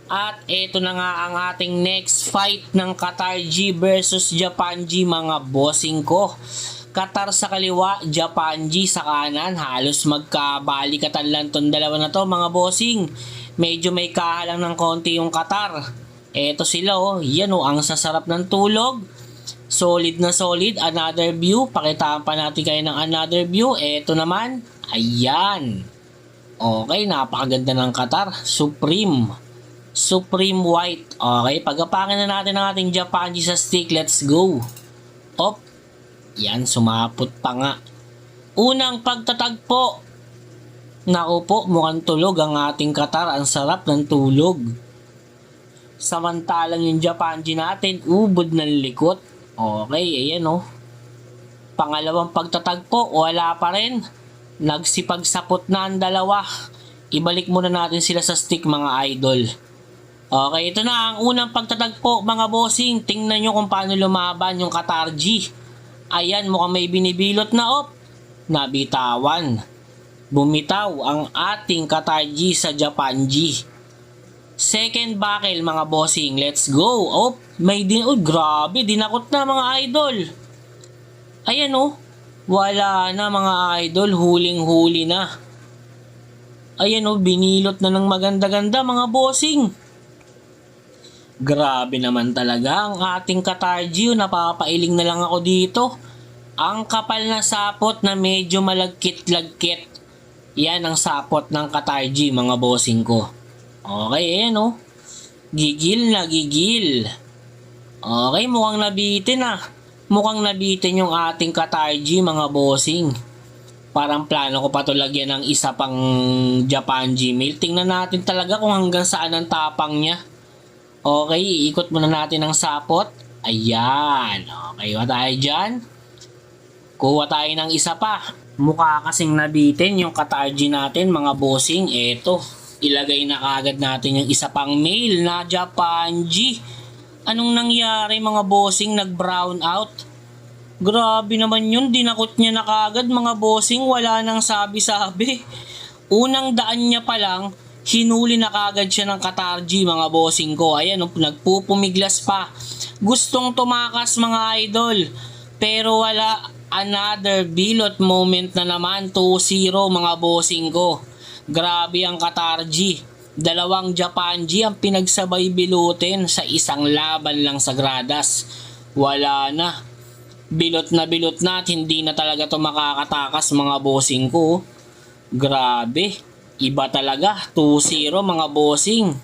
At ito na nga ang ating next fight ng Qatar G versus Japan G mga bossing ko. Qatar sa kaliwa, Japan G sa kanan. Halos magkabalikatan lang tong dalawa na to mga bossing. Medyo may kahalang ng konti yung Qatar. Eto sila yan ang sasarap ng tulog. Solid na solid, another view. Pakitaan pa natin kayo ng another view. Eto naman, ayan. Okay, napakaganda ng Qatar. Supreme White. Okay, pagapakin na natin ang ating Japan G sa stick. Let's go. Op. Yan, sumapot pa nga. Unang pagtatagpo. Naku po, mukhang tulog ang ating Qatar. Ang sarap ng tulog. Samantalang yung Japan G natin, ubod ng likot. Okay, ayan Pangalawang pagtatagpo, wala pa rin. Nagsipagsapot na ang dalawa. Ibalik muna natin sila sa stick mga idol. Okay, ito na ang unang pagtatagpo mga bossing. Tingnan nyo kung paano lumaban yung Qatar G. Ayan, mukhang may binibilot na nabitawan. Bumitaw ang ating Qatar G sa Japan G. Second buckle mga bossing. Let's go. Grabe, dinakot na mga idol. Ayan wala na mga idol. Huling-huli na. Ayan binilot na ng maganda-ganda mga bossing. Grabe naman talaga ang ating Qatar G. Napapailing na lang ako dito. Ang kapal na sapot na medyo malagkit-lagkit. Yan ang sapot ng Qatar G mga bossing ko. Okay, ayan Gigil na gigil. Okay, mukhang nabitin Mukhang nabitin yung ating Qatar G mga bossing. Parang plano ko pa to lagyan ng isa pang Japan G mail. Tingnan natin talaga kung hanggang saan ang tapang niya. Okay, iikot muna natin ang sapot. Ayan. Okay, wala tayo dyan. Kuha tayo ng isa pa. Mukha kasing nabitin yung Qatar G natin mga bossing. Eto, ilagay na kagad natin yung isa pang mail na Japan G. Anong nangyari mga bossing? Nag-brown out. Grabe naman yun. Dinakot niya na kagad mga bossing. Wala nang sabi-sabi. Unang daan niya pa lang, hinuli na kagad siya ng Qatar G mga bossing ko. Ayan nagpupumiglas pa. Gustong tumakas mga idol. Pero wala. Another bilot moment na naman. 2-0 mga bossing ko. Grabe ang Qatar G. Dalawang Japan G ang pinagsabay bilutin sa isang laban lang sa gradas. Wala na. Bilot na at hindi na talaga to makakatakas mga bossing ko. Grabe. Iba talaga. 2-0 mga bossing.